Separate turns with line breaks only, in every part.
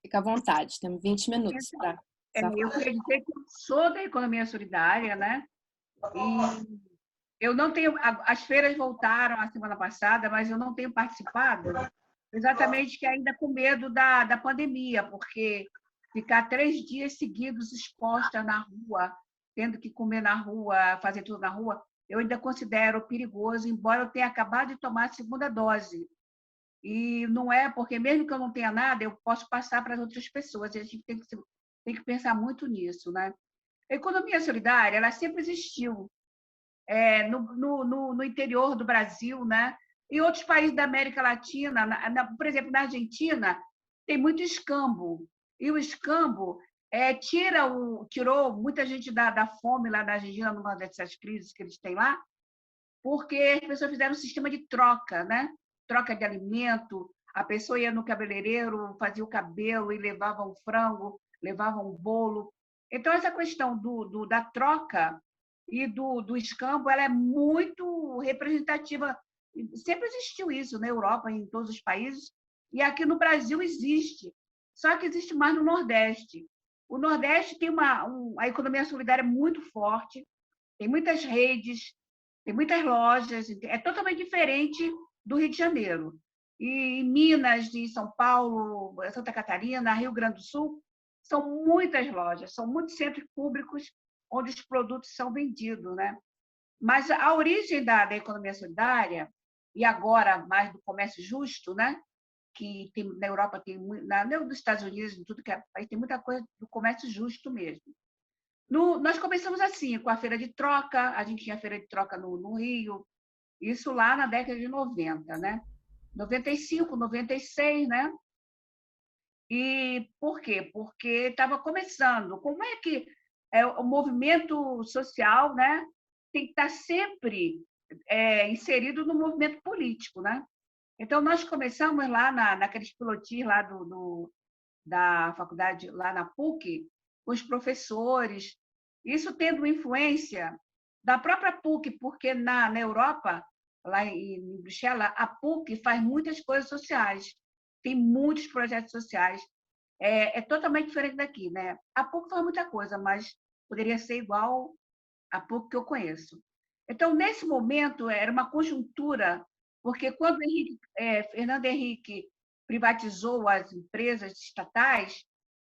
Fica à vontade, temos 20 minutos
Então,
para
eu
falar.
queria dizer que eu sou da economia solidária, né? E eu não tenho. As feiras voltaram a semana passada, mas eu não tenho participado, exatamente que ainda com medo da pandemia, porque ficar 3 dias seguidos exposta na rua, tendo que comer na rua, fazer tudo na rua, eu ainda considero perigoso, embora eu tenha acabado de tomar a segunda dose. E não é porque, mesmo que eu não tenha nada, eu posso passar para as outras pessoas. E a gente tem que pensar muito nisso, né? A economia solidária, ela sempre existiu no interior do Brasil, né? Em outros países da América Latina, por exemplo, na Argentina, tem muito escambo. E o escambo tirou muita gente da fome lá na Argentina, numa dessas crises que eles têm lá, porque as pessoas fizeram um sistema de troca, né? Troca de alimento. A pessoa ia no cabeleireiro, fazia o cabelo e levava um frango, levava um bolo. Então, essa questão da troca e do escambo, ela é muito representativa. Sempre existiu isso na Europa, em todos os países, e aqui no Brasil existe. Só que existe mais no Nordeste. O Nordeste tem a economia solidária muito forte, tem muitas redes, tem muitas lojas, é totalmente diferente do Rio de Janeiro. E em Minas, em São Paulo, Santa Catarina, Rio Grande do Sul, são muitas lojas, são muitos centros públicos onde os produtos são vendidos, né? Mas a origem da economia solidária, e agora mais do comércio justo, né? Que tem, na Europa tem, nos Estados Unidos, em tudo que é país, tem muita coisa do comércio justo mesmo. Nós começamos assim, com a feira de troca, a gente tinha feira de troca no Rio, isso lá na década de 90, né? 95, 96, né? E por quê? Porque estava começando. Como é que o movimento social, né, tem que estar sempre inserido no movimento político, né? Então, nós começamos lá naqueles pilotis lá da faculdade, lá na PUC, com os professores, isso tendo influência da própria PUC, porque na Europa, lá em Bruxelas, a PUC faz muitas coisas sociais, tem muitos projetos sociais, é totalmente diferente daqui, né? A PUC faz muita coisa, mas poderia ser igual a PUC que eu conheço. Então, nesse momento, era uma conjuntura, porque quando Fernando Henrique privatizou as empresas estatais,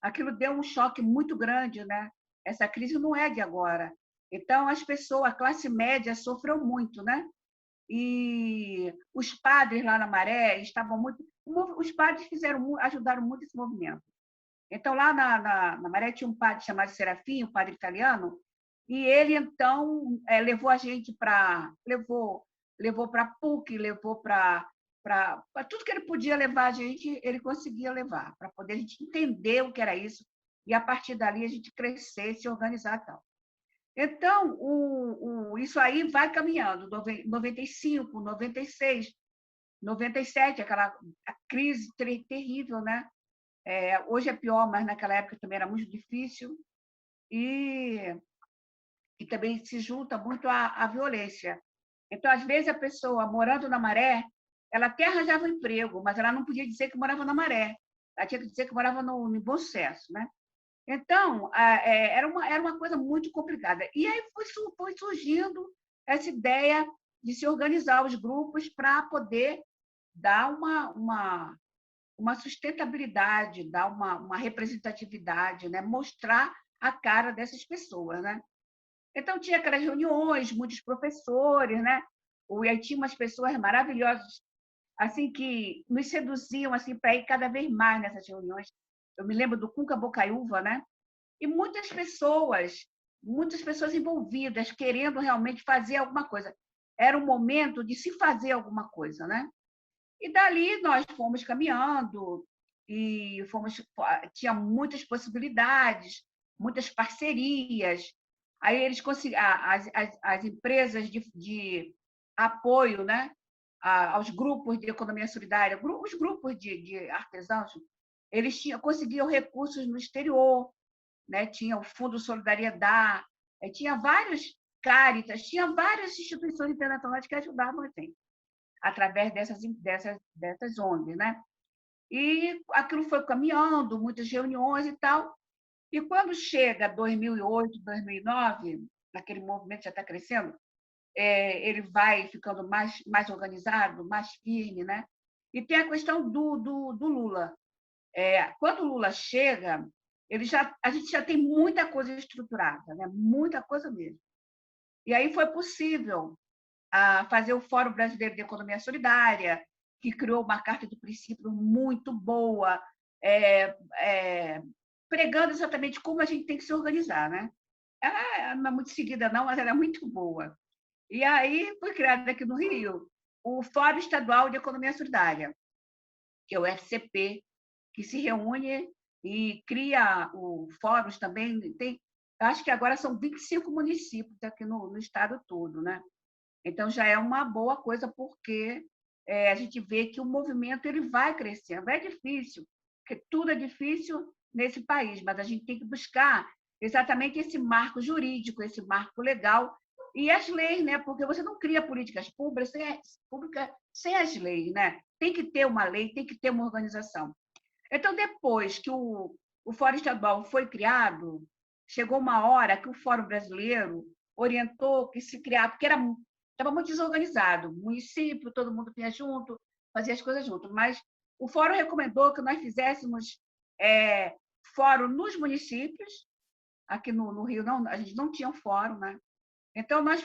aquilo deu um choque muito grande, né? Essa crise não é de agora. Então, as pessoas, a classe média sofreu muito, né? E os padres lá na Maré estavam muito. Os padres ajudaram muito esse movimento. Então, lá na Maré tinha um padre chamado Serafim, um padre italiano, e ele, então, levou a gente para. Levou para a PUC, levou para tudo que ele podia levar a gente, ele conseguia levar, para poder a gente entender o que era isso, e a partir dali a gente crescer, se organizar e tal. Então, isso aí vai caminhando, 95, 96, 97, a crise terrível, né? Hoje é pior, mas naquela época também era muito difícil, e, e também se junta muito à violência. Então, às vezes, a pessoa morando na Maré, ela até arranjava um emprego, mas ela não podia dizer que morava na Maré, ela tinha que dizer que morava no Bom Sucesso, né? Então, era uma coisa muito complicada. E aí foi surgindo essa ideia de se organizar os grupos para poder dar uma sustentabilidade, dar uma representatividade, né? Mostrar a cara dessas pessoas, né? Então, tinha aquelas reuniões, muitos professores, né? E aí tinha umas pessoas maravilhosas, assim, que nos seduziam assim, para ir cada vez mais nessas reuniões. Eu me lembro do Cuca Bocaiúva, né? E muitas pessoas envolvidas, querendo realmente fazer alguma coisa. Era o momento de se fazer alguma coisa, né? E dali nós fomos caminhando e tinha muitas possibilidades, muitas parcerias. Aí eles as empresas de apoio, né, aos grupos de economia solidária, os grupos de artesãos, eles conseguiam recursos no exterior, né? Tinha o Fundo Solidariedade, tinha vários Caritas, tinha várias instituições internacionais que ajudavam a gente através dessas ONGs, né? E aquilo foi caminhando, muitas reuniões e tal. E quando chega 2008, 2009, naquele movimento já está crescendo, ele vai ficando mais organizado, mais firme, né? E tem a questão do Lula. Quando o Lula chega, a gente já tem muita coisa estruturada, né? Muita coisa mesmo. E aí foi possível fazer o Fórum Brasileiro de Economia Solidária, que criou uma carta de princípio muito boa, pregando exatamente como a gente tem que se organizar, né? Ela não é muito seguida, não, mas ela é muito boa. E aí foi criado aqui no Rio o Fórum Estadual de Economia Solidária, que é o FCP, que se reúne e cria fóruns também. Acho que agora são 25 municípios aqui no estado todo, né? Então, já é uma boa coisa, porque a gente vê que o movimento ele vai crescendo. É difícil, porque tudo é difícil nesse país, mas a gente tem que buscar exatamente esse marco jurídico, esse marco legal e as leis, né? Porque você não cria políticas públicas sem as leis, né? Tem que ter uma lei, tem que ter uma organização. Então, depois que o Fórum Estadual foi criado, chegou uma hora que o Fórum Brasileiro orientou que se criar, porque estava muito desorganizado, município, todo mundo vinha junto, fazia as coisas junto, mas o Fórum recomendou que nós fizéssemos fórum nos municípios. Aqui no Rio não, a gente não tinha um fórum, né? Então, nós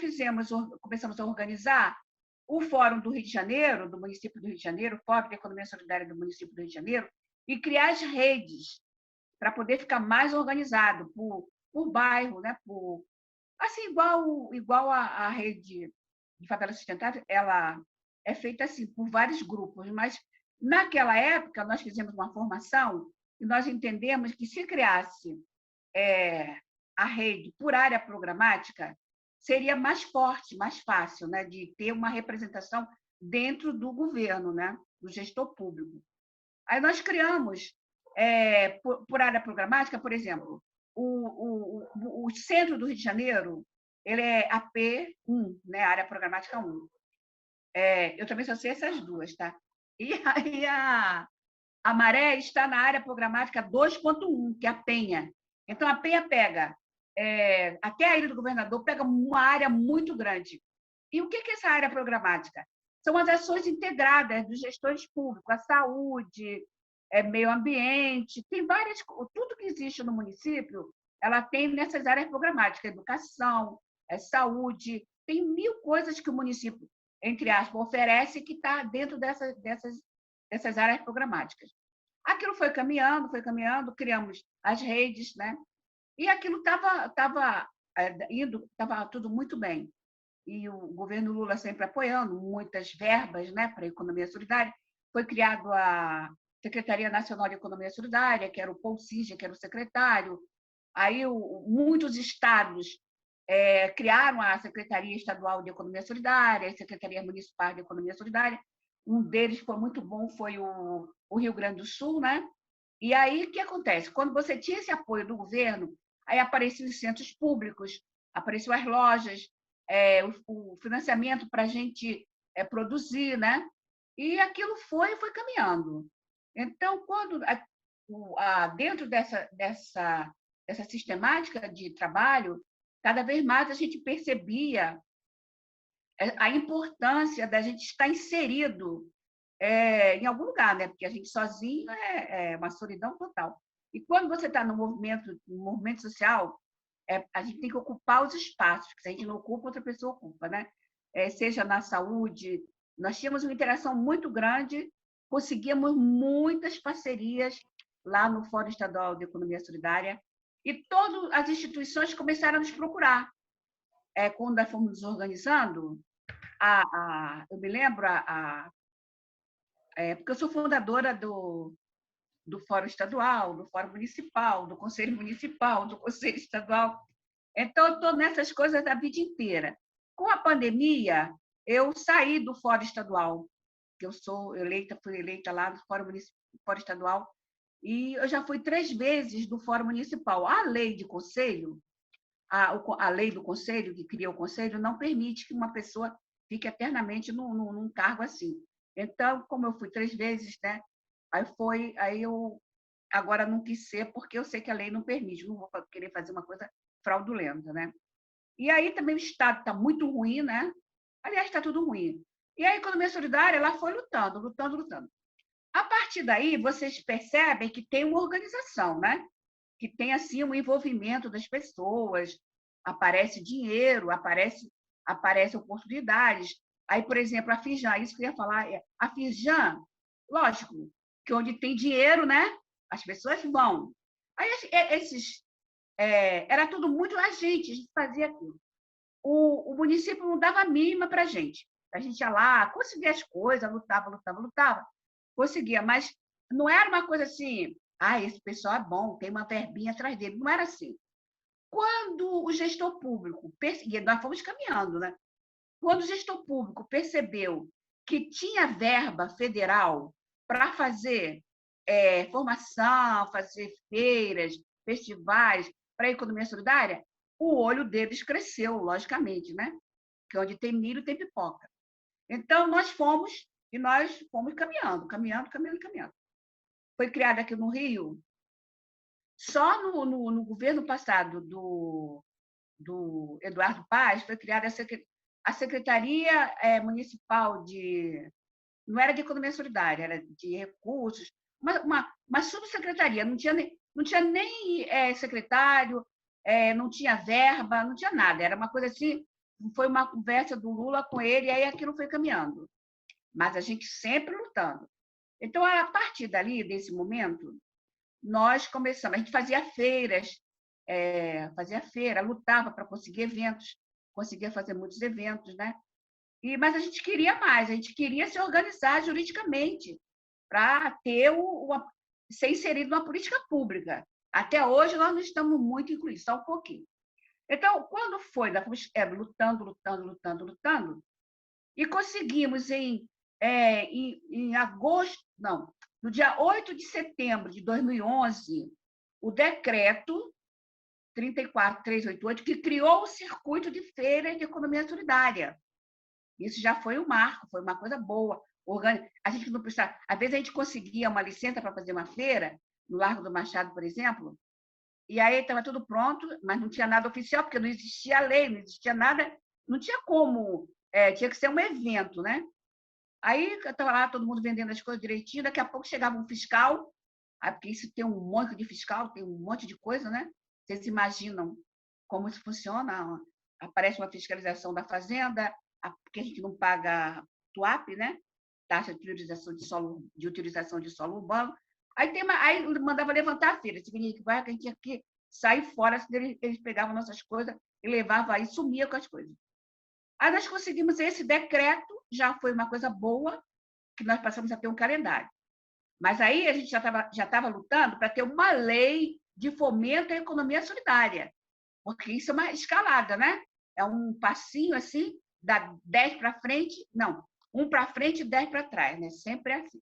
começamos a organizar o Fórum do Rio de Janeiro, do município do Rio de Janeiro, o Fórum de Economia Solidária do município do Rio de Janeiro, e criar as redes para poder ficar mais organizado por bairro, né? Assim, igual a rede de favela sustentável, ela é feita assim por vários grupos, mas naquela época nós fizemos uma formação e nós entendemos que se criasse a rede por área programática, seria mais forte, mais fácil, né, de ter uma representação dentro do governo, né, do gestor público. Aí nós criamos, por área programática, por exemplo, o centro do Rio de Janeiro, ele é AP1, né, área programática 1. Eu também só sei essas duas, tá? E aí a Maré está na área programática 2.1, que é a Penha. Então, a Penha pega, até a Ilha do Governador, pega uma área muito grande. E o que é essa área programática? São as ações integradas dos gestores públicos, a saúde, meio ambiente, tem várias, tudo que existe no município, ela tem nessas áreas programáticas, educação, saúde, tem 1000 coisas que o município, entre aspas, oferece que está dentro dessas áreas programáticas. Aquilo foi caminhando, criamos as redes, né? E aquilo estava indo, estava tudo muito bem. E o governo Lula sempre apoiando, muitas verbas, né, para a economia solidária. Foi criado a Secretaria Nacional de Economia Solidária, que era o Paul Singer, que era o secretário. Aí muitos estados criaram a Secretaria Estadual de Economia Solidária, a Secretaria Municipal de Economia Solidária. Um deles foi muito bom, foi o Rio Grande do Sul, né? E aí, o que acontece? Quando você tinha esse apoio do governo, aí apareciam os centros públicos, apareciam as lojas, o financiamento para a gente produzir, né? E aquilo foi caminhando. Então, dentro dessa sistemática de trabalho, cada vez mais a gente percebia a importância da gente estar inserido em algum lugar, né? Porque a gente sozinho é uma solidão total. E quando você está no movimento social, a gente tem que ocupar os espaços, que se a gente não ocupa, outra pessoa ocupa, né? Seja na saúde, nós tínhamos uma interação muito grande, conseguimos muitas parcerias lá no Fórum Estadual de Economia Solidária, e todas as instituições começaram a nos procurar. Quando nós fomos nos organizando, eu me lembro, porque eu sou fundadora do Fórum Estadual, do Fórum Municipal, do Conselho Municipal, do Conselho Estadual. Então, eu estou nessas coisas a vida inteira. Com a pandemia, eu saí do Fórum Estadual, que fui eleita lá no Fórum Estadual, e eu já fui 3 vezes do Fórum Municipal. A lei de conselho, a lei do conselho, que cria o conselho, não permite que uma pessoa fique eternamente num cargo assim. Então, como eu fui 3 vezes, né, Aí eu agora não quis ser, porque eu sei que a lei não permite, não vou querer fazer uma coisa fraudulenta, né? E aí também o Estado está muito ruim, né? Aliás, está tudo ruim. E a economia solidária, ela foi lutando, lutando, lutando. A partir daí, vocês percebem que tem uma organização, né? Que tem assim um envolvimento das pessoas, aparece dinheiro, aparece oportunidades. Aí, por exemplo, a Fijan, isso que eu ia falar, a Fijan, lógico, que onde tem dinheiro, né? As pessoas vão. Aí era tudo muito a gente fazia aquilo. O município não dava a mínima para a gente. A gente ia lá, conseguia as coisas, lutava, lutava, lutava, conseguia, mas não era uma coisa assim, esse pessoal é bom, tem uma verbinha atrás dele. Não era assim. Quando o gestor público, e nós fomos caminhando, né? Quando o gestor público percebeu que tinha verba federal para fazer formação, fazer feiras, festivais para a economia solidária, o olho deles cresceu, logicamente, né? Que onde tem milho tem pipoca. Então, nós fomos caminhando, caminhando, caminhando, caminhando. Foi criada aqui no Rio, só no governo passado do Eduardo Paz, foi criada a Secretaria Municipal de... Não era de Economia Solidária, era de Recursos, uma subsecretaria, não tinha nem secretário, não tinha verba, não tinha nada, era uma coisa assim, foi uma conversa do Lula com ele, e aí aquilo foi caminhando. Mas a gente sempre lutando. Então, a partir dali, desse momento, nós começamos, a gente fazia feiras, fazia feira, lutava para conseguir eventos, conseguia fazer muitos eventos, né? Mas a gente queria mais, a gente queria se organizar juridicamente para ser inserido numa política pública. Até hoje, nós não estamos muito incluídos, só um pouquinho. Então, quando foi, nós fomos lutando, lutando, lutando, lutando, e conseguimos em agosto, não, no dia 8 de setembro de 2011, o decreto 34388, que criou o circuito de feiras de economia solidária. Isso já foi um marco, foi uma coisa boa. A gente não precisava. Às vezes a gente conseguia uma licença para fazer uma feira, no Largo do Machado, por exemplo, e aí estava tudo pronto, mas não tinha nada oficial, porque não existia lei, não existia nada, não tinha como, tinha que ser um evento, né? Aí estava lá todo mundo vendendo as coisas direitinho, daqui a pouco chegava um fiscal, porque isso tem um monte de fiscal, tem um monte de coisa, né? Vocês imaginam como isso funciona? Aparece uma fiscalização da fazenda, porque a gente não paga TUAP, né? Taxa de utilização de solo urbano. Aí mandava levantar a feira, significa que a gente tinha que sair fora, senão eles pegavam nossas coisas e levavam aí, sumia com as coisas. Aí nós conseguimos esse decreto, já foi uma coisa boa, que nós passamos a ter um calendário. Mas aí a gente já estava lutando para ter uma lei de fomento à economia solidária, porque isso é uma escalada, né? É um passinho assim, dá 10 para frente, não, 1 para frente e 10 para trás, né? Sempre é assim.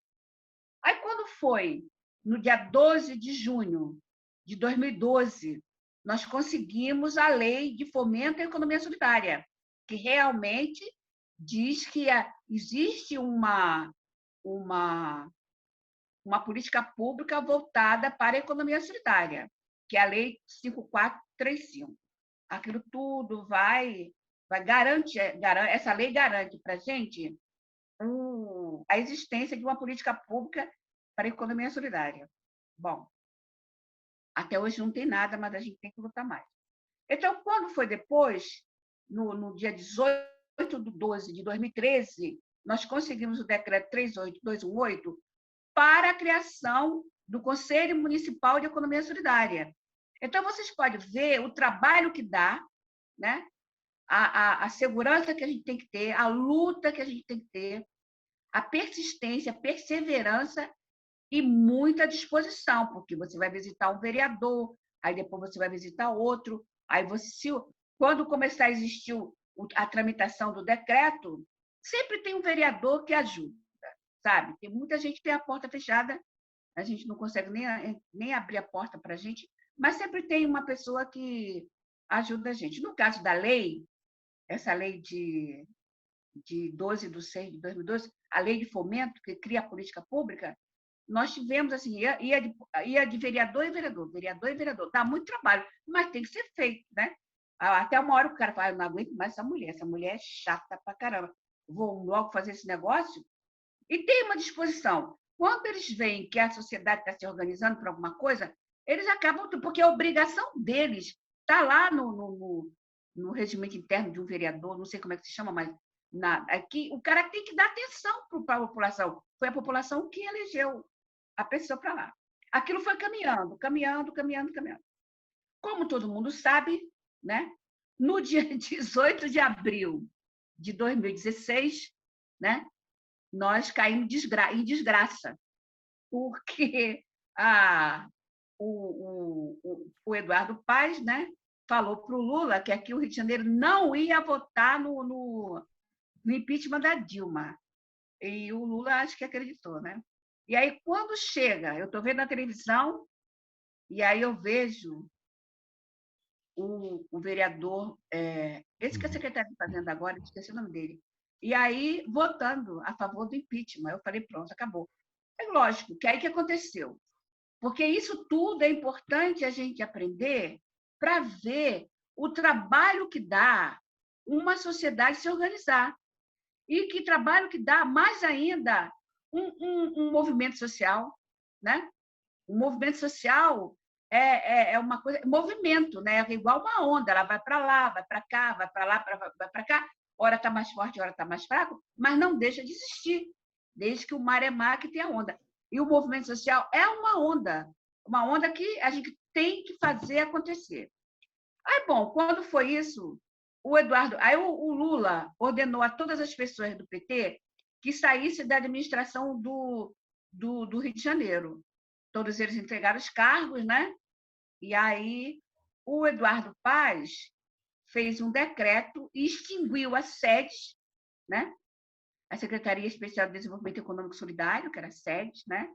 Aí, quando foi no dia 12 de junho de 2012, nós conseguimos a lei de fomento à economia solidária, que realmente diz que existe uma política pública voltada para a economia solidária, que é a Lei 5435. Aquilo tudo vai garantir, essa lei garante para a gente a existência de uma política pública para a economia solidária. Bom, até hoje não tem nada, mas a gente tem que lutar mais. Então, quando foi depois, no dia 18/12/2013, nós conseguimos o decreto 38218 para a criação do Conselho Municipal de Economia Solidária. Então, vocês podem ver o trabalho que dá, né? A segurança que a gente tem que ter, a luta que a gente tem que ter, a persistência, a perseverança e muita disposição, porque você vai visitar um vereador, aí depois você vai visitar outro, aí quando começar a existir a tramitação do decreto, sempre tem um vereador que ajuda, sabe? Tem muita gente que tem a porta fechada, a gente não consegue nem abrir a porta para a gente, mas sempre tem uma pessoa que ajuda a gente. No caso da lei, essa lei de 12/6/2012, a lei de fomento, que cria a política pública, nós tivemos, assim, ia de vereador e vereador, vereador e vereador. Dá muito trabalho, mas tem que ser feito, né? Até uma hora o cara fala, eu não aguento mais essa mulher é chata pra caramba. Vou logo fazer esse negócio. E tem uma disposição. Quando eles veem que a sociedade está se organizando para alguma coisa, eles acabam, porque a obrigação deles está lá no regimento interno de um vereador, não sei como é que se chama, mas aqui, o cara tem que dar atenção para a população. Foi a população que elegeu a pessoa para lá. Aquilo foi caminhando, caminhando, caminhando, caminhando. Como todo mundo sabe, né? No dia 18 de abril de 2016, né? Nós caímos em desgraça, porque o Eduardo Paes, né, falou para o Lula que aqui o Rio de Janeiro não ia votar no impeachment da Dilma. E o Lula acho que acreditou, né? E aí, quando chega, eu estou vendo na televisão, e aí eu vejo o vereador, esse que é secretário de Fazenda agora, esqueci o nome dele, e aí votando a favor do impeachment. Eu falei, pronto, acabou. É lógico que aí que aconteceu. Porque isso tudo é importante a gente aprender para ver o trabalho que dá uma sociedade se organizar. E que trabalho que dá, mais ainda, um movimento social. Né? O movimento social é uma coisa, movimento, né? É igual uma onda, ela vai para lá, vai para cá, vai para lá, vai para cá, hora está mais forte, hora está mais fraco, mas não deixa de existir, desde que o mar é mar que tem a onda. E o movimento social é uma onda que a gente tem que fazer acontecer. Aí, bom, quando foi isso, o Lula ordenou a todas as pessoas do PT que saísse da administração do Rio de Janeiro. Todos eles entregaram os cargos, né? E aí o Eduardo Paes fez um decreto e extinguiu a SEDES, né? A Secretaria Especial de Desenvolvimento Econômico Solidário, que era a SEDES, né?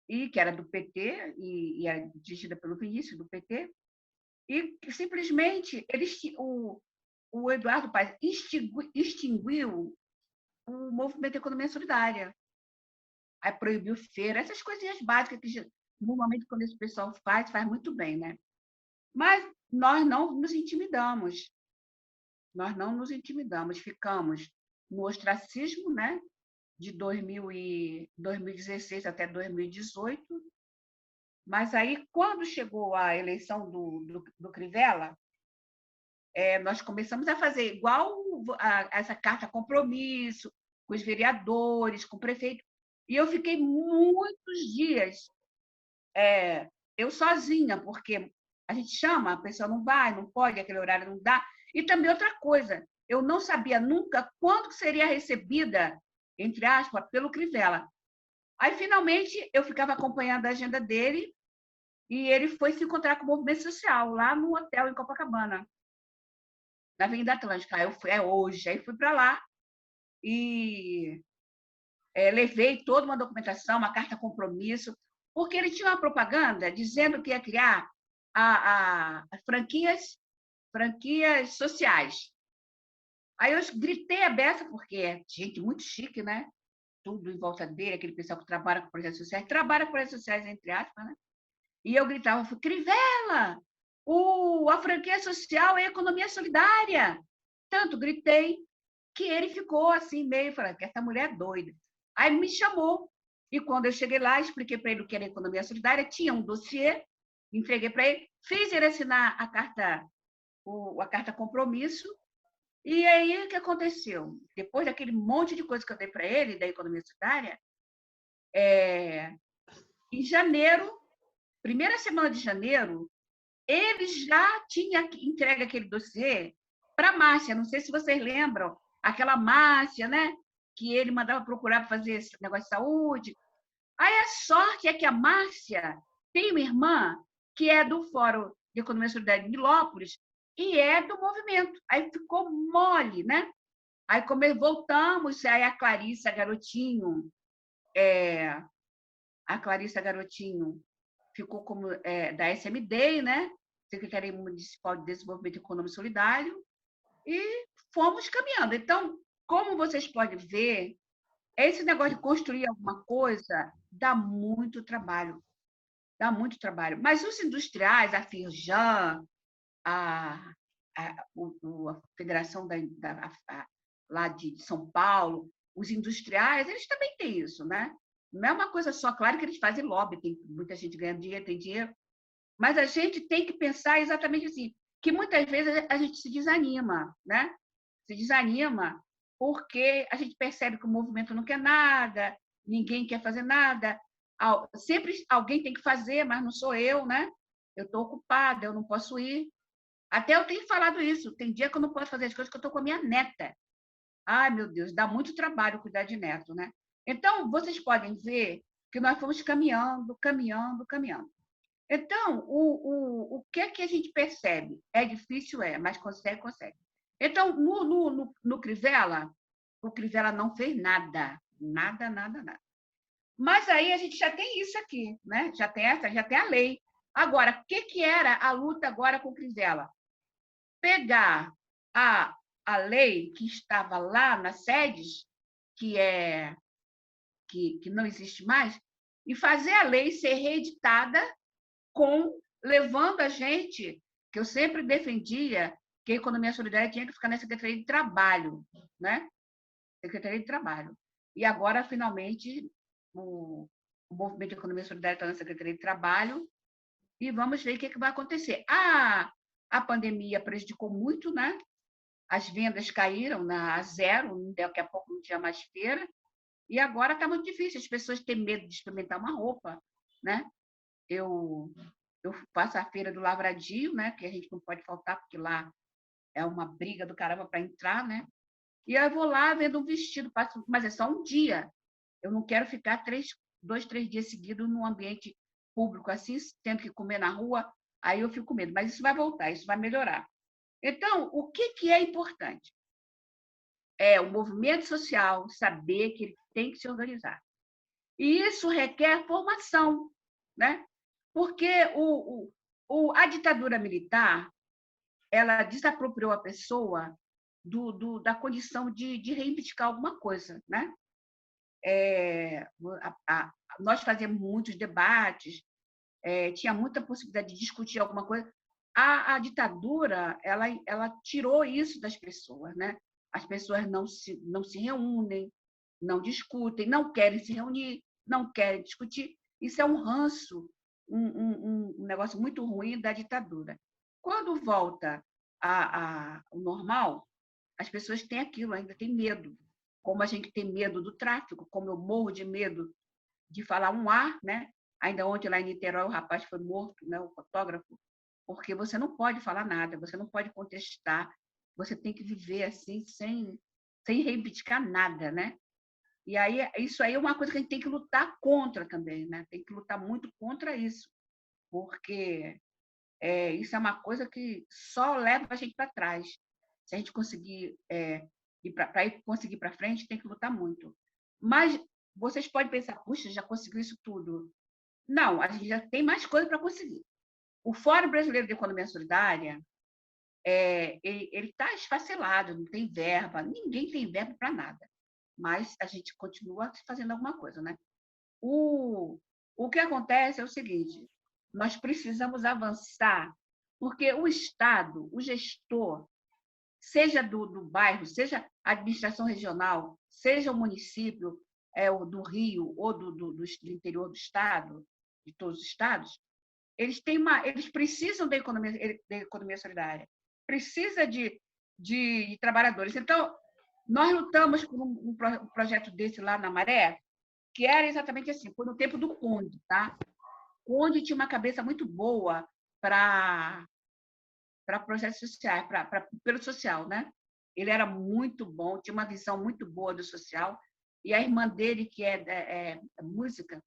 E que era do PT, e era dirigida pelo Vinícius, do PT, e simplesmente o Eduardo Paes extinguiu o movimento de economia solidária. Aí proibiu feira, essas coisinhas básicas que normalmente quando esse pessoal faz muito bem, né? Mas nós não nos intimidamos. Nós não nos intimidamos, ficamos no ostracismo, né? De 2016 até 2018. Mas aí, quando chegou a eleição do Crivella, nós começamos a fazer igual essa carta compromisso, com os vereadores, com o prefeito. E eu fiquei muitos dias eu sozinha, porque a gente chama, a pessoa não vai, não pode, aquele horário não dá. E também outra coisa, eu não sabia nunca quando seria recebida, entre aspas, pelo Crivella. Aí, finalmente, eu ficava acompanhando a agenda dele e ele foi se encontrar com o movimento social lá no hotel em Copacabana, na Avenida Atlântica. Aí eu fui, hoje. Aí fui para lá e levei toda uma documentação, uma carta compromisso, porque ele tinha uma propaganda dizendo que ia criar as franquias sociais. Aí eu gritei a beça, porque é gente muito chique, né? Tudo em volta dele, aquele pessoal que trabalha com projetos sociais, trabalha com projetos sociais, entre aspas, né? E eu gritava, Crivella, a franquia social é a economia solidária. Tanto gritei que ele ficou assim, meio falando que essa mulher é doida. Aí me chamou. E quando eu cheguei lá, expliquei para ele o que era economia solidária, tinha um dossiê, entreguei para ele, fiz ele assinar a carta compromisso. E aí, o que aconteceu? Depois daquele monte de coisa que eu dei para ele, da economia solidária, em janeiro, primeira semana de janeiro, ele já tinha entregue aquele dossiê para a Márcia. Não sei se vocês lembram, aquela Márcia, né? Que ele mandava procurar para fazer esse negócio de saúde. Aí a sorte é que a Márcia tem uma irmã que é do Fórum de Economia Solidária de Nilópolis e é do movimento. Aí ficou mole, né? Aí voltamos, aí a Clarissa Garotinho, ficou como da SMD, né? Secretaria Municipal de Desenvolvimento Econômico e Solidário, e fomos caminhando. Então, como vocês podem ver, esse negócio de construir alguma coisa dá muito trabalho. Dá muito trabalho. Mas os industriais, a Firjan, a Federação lá de São Paulo, os industriais, eles também têm isso, né? Não é uma coisa só, claro que eles fazem lobby, tem muita gente ganhando dinheiro, tem dinheiro, mas a gente tem que pensar exatamente assim, que muitas vezes a gente se desanima, né? Se desanima porque a gente percebe que o movimento não quer nada, ninguém quer fazer nada, sempre alguém tem que fazer, mas não sou eu, né? Eu estou ocupada, eu não posso ir. Até eu tenho falado isso, tem dia que eu não posso fazer as coisas que eu estou com a minha neta. Ai, meu Deus, dá muito trabalho cuidar de neto, né? Então, vocês podem ver que nós fomos caminhando, caminhando, caminhando. Então, o que é que a gente percebe? É difícil, mas consegue, consegue. Então, no Crivella, o Crivella não fez nada. Nada, nada, nada. Mas aí a gente já tem isso aqui, né? Já tem a lei. Agora, o que era a luta agora com o Crivella? Pegar a lei que estava lá nas sedes, que não existe mais, e fazer a lei ser reeditada levando a gente, que eu sempre defendia que a economia solidária tinha que ficar na Secretaria de Trabalho, né? Secretaria de Trabalho. E agora, finalmente, o movimento de economia solidária está na Secretaria de Trabalho e vamos ver o que, é que vai acontecer. A pandemia prejudicou muito, né? As vendas caíram a zero, daqui a pouco não tinha mais feira, e agora está muito difícil, as pessoas têm medo de experimentar uma roupa, né? Eu faço a feira do Lavradio, né? Que a gente não pode faltar, porque lá é uma briga do caramba para entrar, né? E eu vou lá vendo um vestido, mas é só um dia. Eu não quero ficar 2, 3 dias seguidos num ambiente público assim, tendo que comer na rua, aí eu fico com medo. Mas isso vai voltar, isso vai melhorar. Então, o que é importante? É o movimento social saber que ele tem que se organizar. E isso requer formação, né? Porque a ditadura militar ela desapropriou a pessoa da condição de reivindicar alguma coisa, né? Nós fazíamos muitos debates, tinha muita possibilidade de discutir alguma coisa. A ditadura ela tirou isso das pessoas, né? As pessoas não se reúnem, não discutem, não querem se reunir, não querem discutir. Isso é um ranço, um negócio muito ruim da ditadura. Quando volta ao normal, as pessoas têm aquilo, ainda têm medo. Como a gente tem medo do tráfico, como eu morro de medo de falar um A, né? Ainda ontem lá em Niterói o rapaz foi morto, né? O fotógrafo, porque você não pode falar nada, você não pode contestar, você tem que viver assim sem reivindicar nada, né? E aí isso aí é uma coisa que a gente tem que lutar contra também, né? Tem que lutar muito contra isso, porque isso é uma coisa que só leva a gente para trás. Se a gente conseguir conseguir para frente, tem que lutar muito. Mas vocês podem pensar, puxa, já conseguiu isso tudo. Não, a gente já tem mais coisa para conseguir. O Fórum Brasileiro de Economia Solidária ele está esfacelado, não tem verba, ninguém tem verba para nada. Mas a gente continua fazendo alguma coisa, né? O que acontece é o seguinte: nós precisamos avançar, porque o Estado, o gestor, seja do bairro, seja a administração regional, seja o município do Rio ou do interior do Estado, de todos os estados, eles precisam da economia solidária, precisa de trabalhadores. Então, nós lutamos por um projeto desse lá na Maré, que era exatamente assim, foi no tempo do Conde, tá? O Conde tinha uma cabeça muito boa para projetos sociais, pelo social, né? Ele era muito bom, tinha uma visão muito boa do social, e a irmã dele, que é música,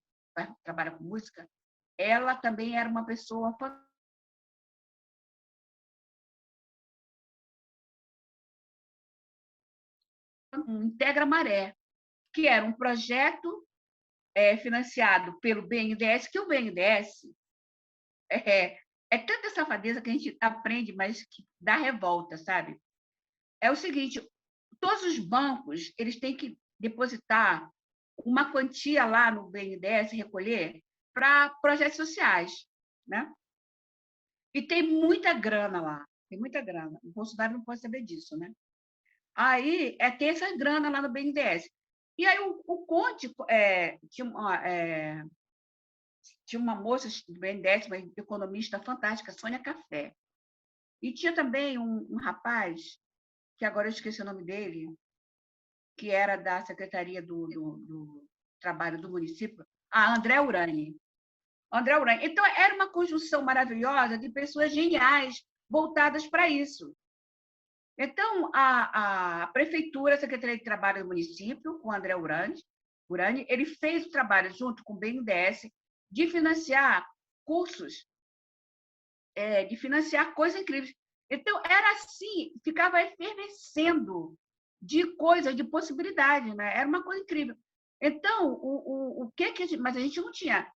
trabalha com música, ela também era uma pessoa Integra Maré, que era um projeto financiado pelo BNDES, que o BNDES é tanta safadeza que a gente aprende, mas que dá revolta, sabe? É o seguinte, todos os bancos eles têm que depositar uma quantia lá no BNDES recolher para projetos sociais, né? E tem muita grana lá, tem muita grana. O Bolsonaro não pode saber disso, né? Aí tem essa grana lá no BNDES. E aí o Conte tinha uma moça do BNDES, uma economista fantástica, Sônia Café. E tinha também um rapaz, que agora eu esqueci o nome dele, que era da Secretaria do Trabalho do município, André Urani. André Urani. Então, era uma conjunção maravilhosa de pessoas geniais voltadas para isso. Então, a Prefeitura, a Secretaria de Trabalho do município, com o André Urani, ele fez o trabalho junto com o BNDES de financiar cursos, de financiar coisas incríveis. Então, era assim, ficava efervescendo de coisas, de possibilidades, né? Era uma coisa incrível. Então, o que que a gente... Mas a gente não tinha...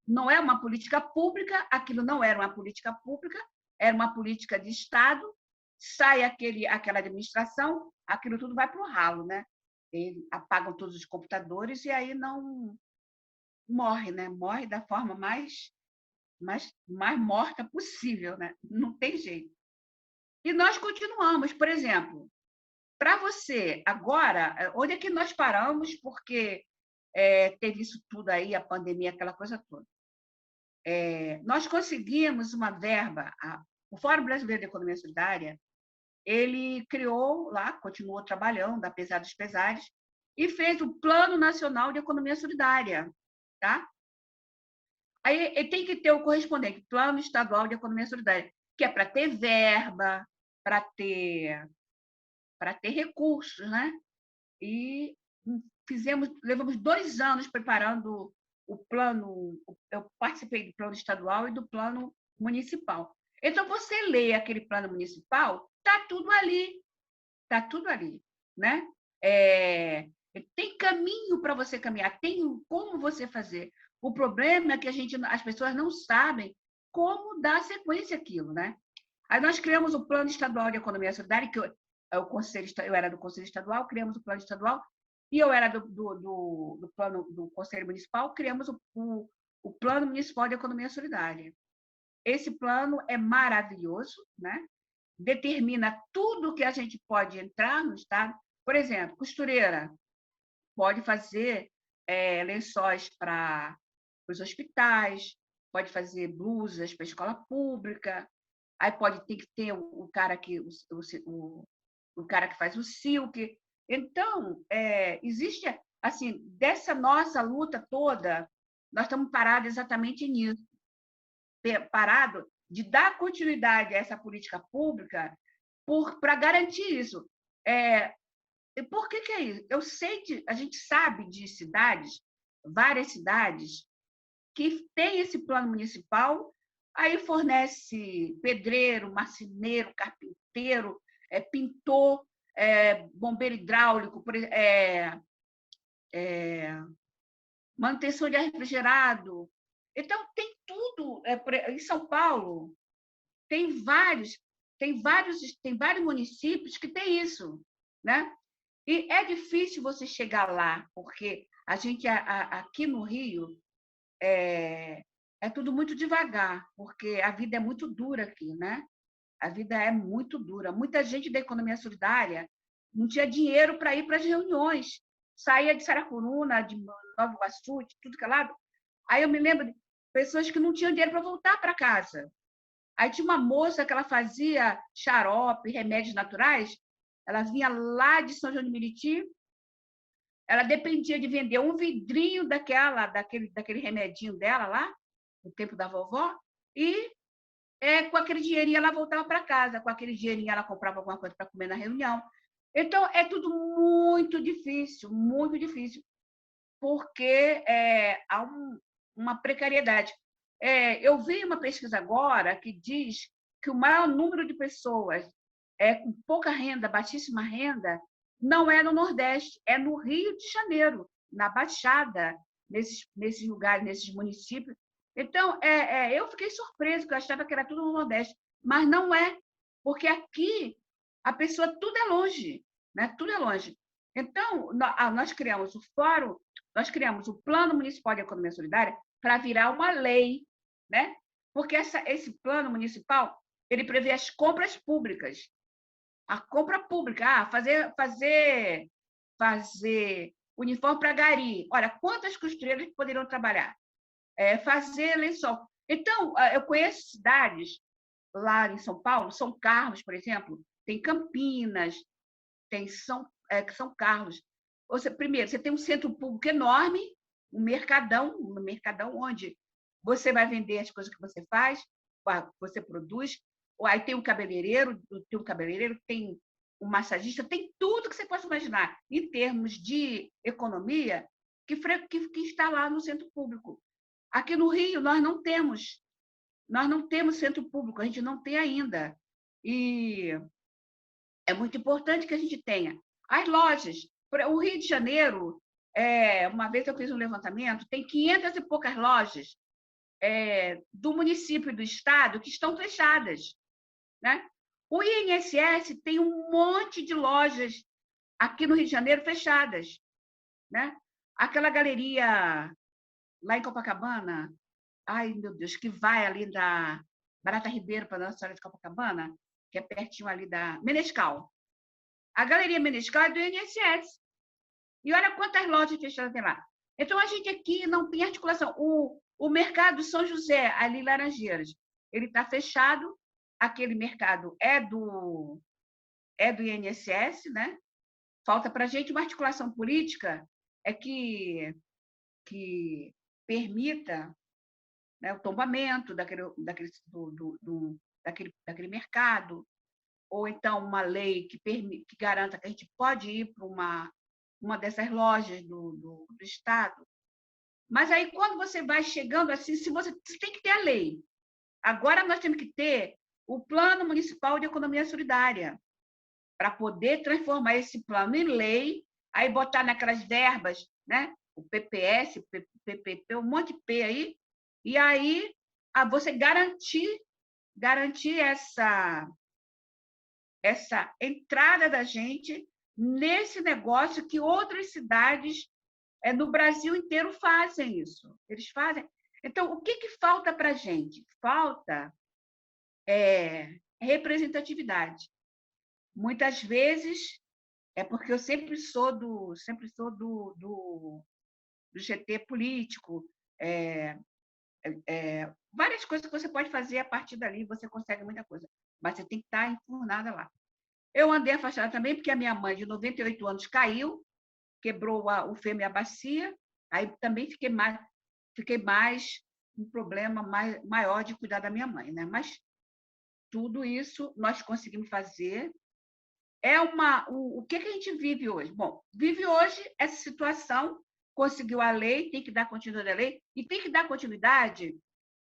não é uma política pública, aquilo não era uma política pública, era uma política de Estado, sai aquela administração, aquilo tudo vai para o ralo, né? Eles apagam todos os computadores e aí não morre, né? Morre da forma mais morta possível, né? Não tem jeito. E nós continuamos, por exemplo, para você, agora, onde é que nós paramos, porque teve isso tudo aí, a pandemia, aquela coisa toda. Nós conseguimos uma verba, o Fórum Brasileiro de Economia Solidária, ele criou lá, continuou trabalhando, apesar dos pesares, e fez o Plano Nacional de Economia Solidária, tá? Aí tem que ter o correspondente, Plano Estadual de Economia Solidária, que é para ter verba, para ter recursos, né? E levamos 2 anos preparando o plano. Eu participei do plano estadual e do plano municipal. Então, você lê aquele plano municipal, está tudo ali, né? Tem caminho para você caminhar, tem como você fazer. O problema é que as pessoas não sabem como dar sequência àquilo, né? Aí nós criamos o Plano Estadual de Economia Solidária, que eu era do Conselho Estadual, criamos o Plano Estadual, e eu era do plano do Conselho Municipal, criamos o Plano Municipal de Economia Solidária. Esse plano é maravilhoso, né? Determina tudo que a gente pode entrar no Estado. Por exemplo, costureira pode fazer lençóis para os hospitais, pode fazer blusas para a escola pública, aí ter que ter o cara que faz o silk. Então, existe, assim, dessa nossa luta toda, nós estamos parados exatamente nisso, parado de dar continuidade a essa política pública para garantir isso. Por que é isso? A gente sabe de cidades, várias cidades, que tem esse plano municipal, aí fornece pedreiro, marceneiro, carpinteiro, pintor, bombeiro hidráulico, manutenção de ar refrigerado. Então, tem tudo. Em São Paulo, tem vários municípios que têm isso, né? E é difícil você chegar lá, porque a gente, aqui no Rio, é tudo muito devagar, porque a vida é muito dura aqui, né? A vida é muito dura. Muita gente da economia solidária não tinha dinheiro para ir para as reuniões. Saía de Saracuruna, de Nova Iguaçu, de tudo que é lado. Aí eu me lembro de pessoas que não tinham dinheiro para voltar para casa. Aí tinha uma moça que ela fazia xarope, remédios naturais. Ela vinha lá de São João de Meriti, ela dependia de vender um vidrinho daquele remedinho dela lá, no tempo da vovó, e com aquele dinheirinho ela voltava para casa, com aquele dinheirinho ela comprava alguma coisa para comer na reunião. Então, é tudo muito difícil, porque há uma precariedade. Eu vi uma pesquisa agora que diz que o maior número de pessoas com pouca renda, baixíssima renda, não é no Nordeste, é no Rio de Janeiro, na Baixada, nesses lugares, nesses municípios. Então, eu fiquei surpresa, porque eu achava que era tudo no Nordeste, mas não é, porque aqui a pessoa, tudo é longe, né? Tudo é longe. Então, nós criamos o fórum, nós criamos o Plano Municipal de Economia Solidária para virar uma lei, né? Porque esse plano municipal ele prevê as compras públicas. A compra pública, fazer uniforme para gari. Olha, quantas costureiras poderiam trabalhar? Fazer lençol. Então, eu conheço cidades lá em São Paulo, São Carlos, por exemplo, tem Campinas, tem São Carlos. Primeiro, você tem um centro público enorme, um mercadão onde você vai vender as coisas que você faz, que você produz. Aí tem um cabeleireiro, tem um massagista, tem tudo que você possa imaginar em termos de economia que está lá no centro público. Aqui no Rio, nós não temos centro público, a gente não tem ainda. E é muito importante que a gente tenha. As lojas, o Rio de Janeiro, uma vez eu fiz um levantamento, tem 500 e poucas lojas do município e do estado que estão fechadas, né? O INSS tem um monte de lojas aqui no Rio de Janeiro fechadas, né? Aquela galeria lá em Copacabana, ai, meu Deus, que vai ali da Barata Ribeiro para Nossa Senhora de Copacabana, que é pertinho ali da Menescal. A Galeria Menescal é do INSS. E olha quantas lojas fechadas tem lá. Então, a gente aqui não tem articulação. O mercado São José, ali em Laranjeiras, ele está fechado. Aquele mercado é do INSS, né? Falta para a gente uma articulação política que permita, né, o tombamento daquele mercado, ou então uma lei que garanta que a gente pode ir para uma dessas lojas do Estado. Mas aí, quando você vai chegando assim, você tem que ter a lei. Agora, nós temos que ter o Plano Municipal de Economia Solidária, para poder transformar esse plano em lei, aí botar naquelas verbas, né? O PPS, o PPP, um monte de P aí, e aí você garantir essa entrada da gente nesse negócio que outras cidades no Brasil inteiro fazem isso. Eles fazem. Então, o que falta para a gente? Falta representatividade. Muitas vezes é porque eu sempre sou do GT político. Várias coisas que você pode fazer a partir dali, você consegue muita coisa, mas você tem que estar enfurnada lá. Eu andei afastada também porque a minha mãe, de 98 anos, caiu, quebrou o fêmur e a bacia, aí também fiquei mais um problema maior de cuidar da minha mãe, né? Mas tudo isso nós conseguimos fazer. O que a gente vive hoje? Bom, vive hoje essa situação, conseguiu a lei, tem que dar continuidade à lei, e tem que dar continuidade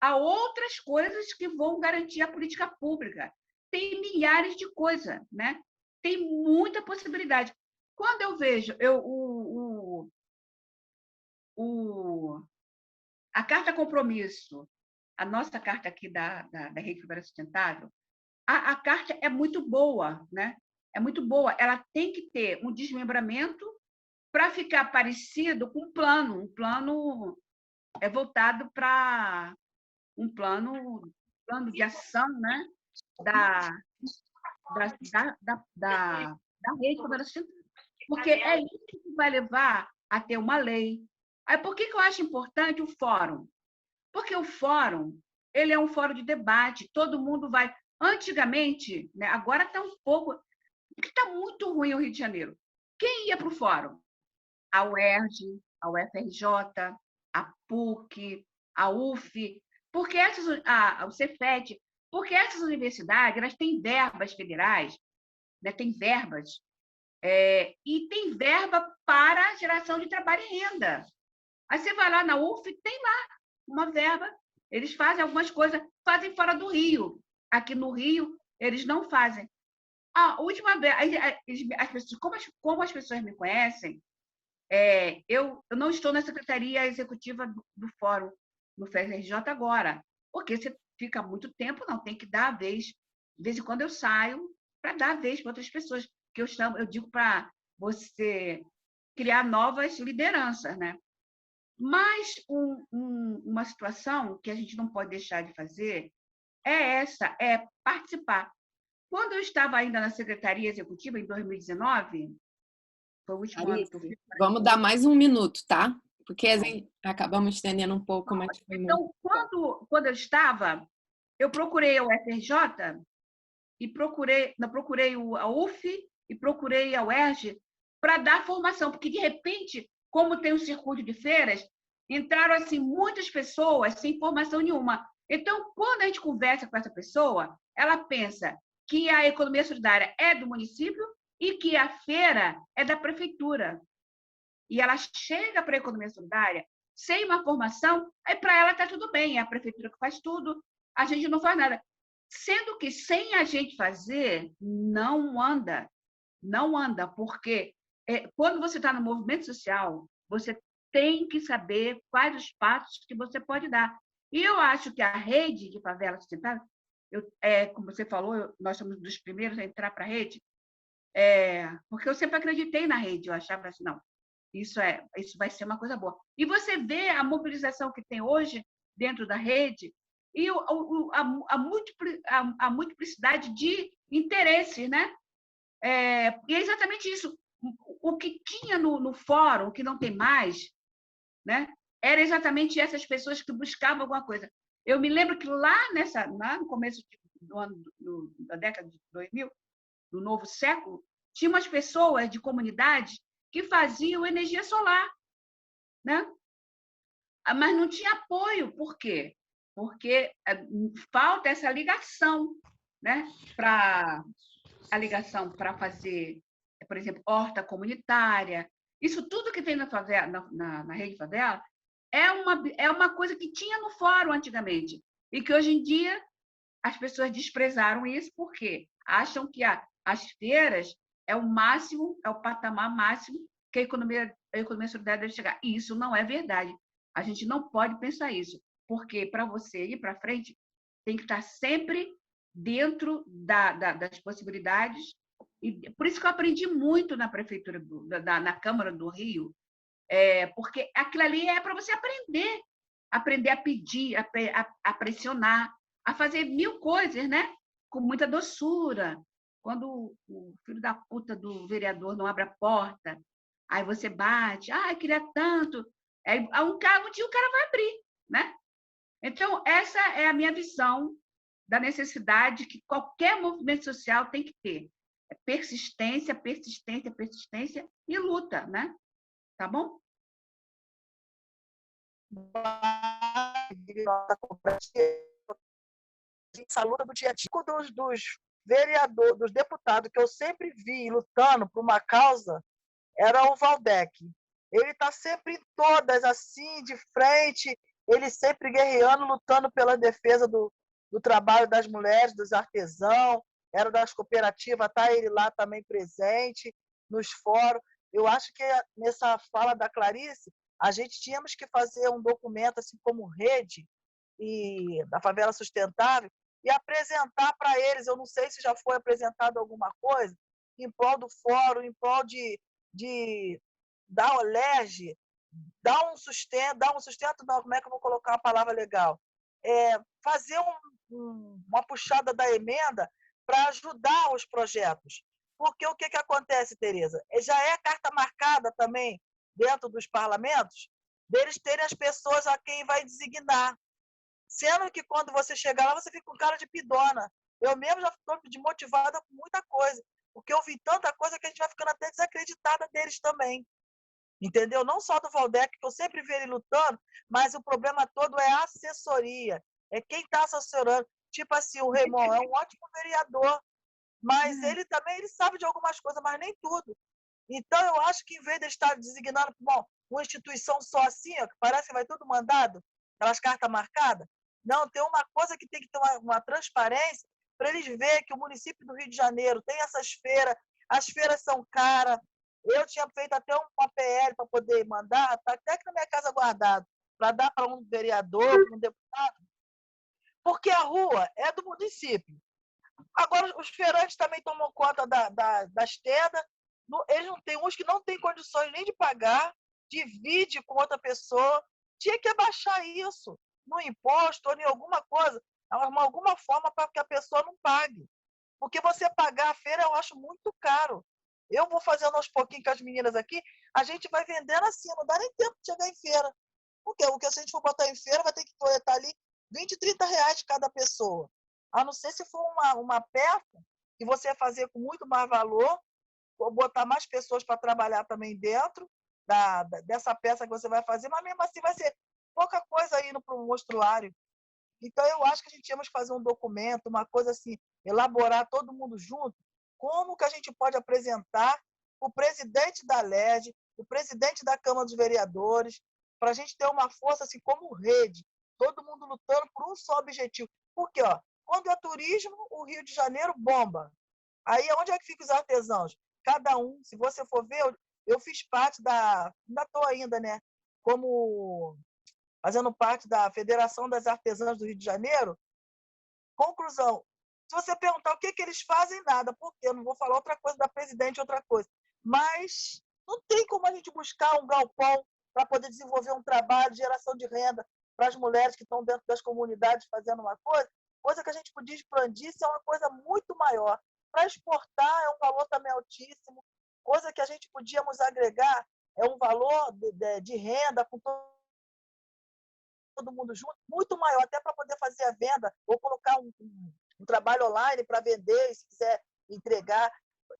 a outras coisas que vão garantir a política pública. Tem milhares de coisas, né? Tem muita possibilidade. Quando eu vejo a Carta Compromisso, a nossa carta aqui da Rede Fibra Sustentável, a carta é muito boa, né? É muito boa. Ela tem que ter um desmembramento para ficar parecido com um plano. Um plano voltado para um plano de ação, né? da Rede Fibra Sustentável. Porque é isso que vai levar a ter uma lei. Aí, por que eu acho importante o fórum? Porque o fórum ele é um fórum de debate, todo mundo vai. Antigamente, né, agora está um pouco. Porque está muito ruim o Rio de Janeiro. Quem ia para o fórum? A UERJ, a UFRJ, a PUC, a UF, porque o Cefet, porque essas universidades elas têm verbas federais, né, têm verbas, e tem verba para geração de trabalho e renda. Aí você vai lá na UF, tem lá uma verba, eles fazem algumas coisas, fazem fora do Rio. Aqui no Rio, eles não fazem. A última vez, as pessoas, como as pessoas me conhecem, eu não estou na secretaria executiva do Fórum, no FESRJ agora, porque você fica muito tempo, não, tem que dar a vez. De vez em quando eu saio para dar a vez para outras pessoas, que eu digo para você criar novas lideranças, né? Mas uma situação que a gente não pode deixar de fazer é participar. Quando eu estava ainda na Secretaria Executiva, em 2019, foi o último ano que eu
Alice,
fiz.
vamos dar mais um minuto, tá? Porque assim, acabamos estendendo um pouco, mas foi muito
Então,
bom.
quando eu estava, eu procurei a UFRJ e procurei a UF e procurei a UERJ para dar formação, porque, de repente, como tem um circuito de feiras, entraram assim muitas pessoas sem formação nenhuma. Então, quando a gente conversa com essa pessoa, ela pensa que a economia solidária é do município e que a feira é da prefeitura. E ela chega para a economia solidária sem uma formação, aí para ela está tudo bem, é a prefeitura que faz tudo, a gente não faz nada. Sendo que sem a gente fazer, não anda. Não anda, porque quando você está no movimento social, você tem que saber quais os passos que você pode dar. E eu acho que a rede de favela sustentável, como você falou, nós somos dos primeiros a entrar para a rede, porque eu sempre acreditei na rede, eu achava assim, não, isso vai ser uma coisa boa. E você vê a mobilização que tem hoje dentro da rede e a multiplicidade de interesses, né? E é exatamente isso. O que tinha no fórum, que não tem mais, né? Era exatamente essas pessoas que buscavam alguma coisa. Eu me lembro que lá no começo do ano, da década de 2000, no novo século, tinha umas pessoas de comunidades que faziam energia solar, né? Mas não tinha apoio. Por quê? Porque falta essa ligação, né? A ligação para fazer, por exemplo, horta comunitária. Isso tudo que tem na favela, na rede favela é uma coisa que tinha no fórum antigamente e que hoje em dia as pessoas desprezaram isso porque acham que as feiras é o máximo, é o patamar máximo que a economia solidária deve chegar. E isso não é verdade. A gente não pode pensar isso, porque para você ir para frente, tem que estar sempre dentro das possibilidades. E por isso que eu aprendi muito na prefeitura, na Câmara do Rio, porque aquilo ali é para você aprender a pedir, a pressionar, a fazer mil coisas, né? Com muita doçura. Quando o filho da puta do vereador não abre a porta, aí você bate, queria tanto. Aí um dia o cara vai abrir, né? Então, essa é a minha visão da necessidade que qualquer movimento social tem que ter. Persistência, persistência, persistência e luta, né? Tá bom?
Nossa cooperativa, essa luta do dia a dia dos vereadores, dos deputados que eu sempre vi lutando por uma causa era o Valdec. Ele está sempre em todas, assim, de frente, ele sempre guerreando, lutando pela defesa do trabalho das mulheres, dos artesãos, era das cooperativas, tá ele lá também presente, nos fóruns. Eu acho que nessa fala da Clarice, a gente tínhamos que fazer um documento, assim como rede, e da Favela Sustentável, e apresentar para eles, eu não sei se já foi apresentado alguma coisa, em prol do fórum, em prol da OLERJ, dar um sustento não, como é que eu vou colocar uma palavra legal? Fazer uma puxada da emenda para ajudar os projetos. Porque o que acontece, Tereza? Já é carta marcada também dentro dos parlamentos, deles terem as pessoas a quem vai designar. Sendo que quando você chegar lá, você fica com cara de pidona. Eu mesmo já estou desmotivada com muita coisa, porque eu vi tanta coisa que a gente vai ficando até desacreditada deles também. Entendeu? Não só do Valdec, que eu sempre vi ele lutando, mas o problema todo é a assessoria. É quem está assessorando. Tipo assim, o Raymond é um ótimo vereador, mas ele também ele sabe de algumas coisas, mas nem tudo. Então, eu acho que, em vez de estar designando uma instituição só assim, ó, que parece que vai tudo mandado, aquelas cartas marcadas, não, tem uma coisa que tem que ter uma transparência para eles verem que o município do Rio de Janeiro tem essas feiras, as feiras são caras. Eu tinha feito até uma PL para poder mandar, está até aqui na minha casa guardado, para dar para um vereador, para um deputado, porque a rua é do município. Agora, os feirantes também tomam conta das tendas, Eles não têm uns que não têm condições nem de pagar, divide com outra pessoa. Tinha que abaixar isso no imposto ou em alguma coisa, alguma forma para que a pessoa não pague. Porque você pagar a feira eu acho muito caro. Eu vou fazendo aos pouquinhos com as meninas aqui, a gente vai vendendo assim, não dá nem tempo de chegar em feira. Porque o que se a gente for botar em feira, vai ter que coletar ali 20, 30 reais de cada pessoa. A não ser se for uma peça que você vai fazer com muito mais valor, ou botar mais pessoas para trabalhar também dentro dessa peça que você vai fazer, mas mesmo assim vai ser pouca coisa indo para o mostruário. Então, eu acho que a gente tínhamos que fazer um documento, uma coisa assim, elaborar todo mundo junto, como que a gente pode apresentar o presidente da LED, o presidente da Câmara dos Vereadores, para a gente ter uma força assim como rede, todo mundo lutando por um só objetivo. Porque, ó, quando é turismo, o Rio de Janeiro bomba. Aí, onde é que ficam os artesãos? Cada um, se você for ver, eu fiz parte ainda estou ainda, né? Como fazendo parte da Federação das Artesãs do Rio de Janeiro. Conclusão, se você perguntar o que eles fazem, nada, porque eu não vou falar outra coisa da presidente, outra coisa. Mas não tem como a gente buscar um galpão para poder desenvolver um trabalho de geração de renda para as mulheres que estão dentro das comunidades fazendo uma coisa que a gente podia expandir, isso é uma coisa muito maior. Para exportar é um valor também altíssimo, coisa que a gente podíamos agregar é um valor de renda com todo mundo junto, muito maior, até para poder fazer a venda, ou colocar um trabalho online para vender, se quiser entregar.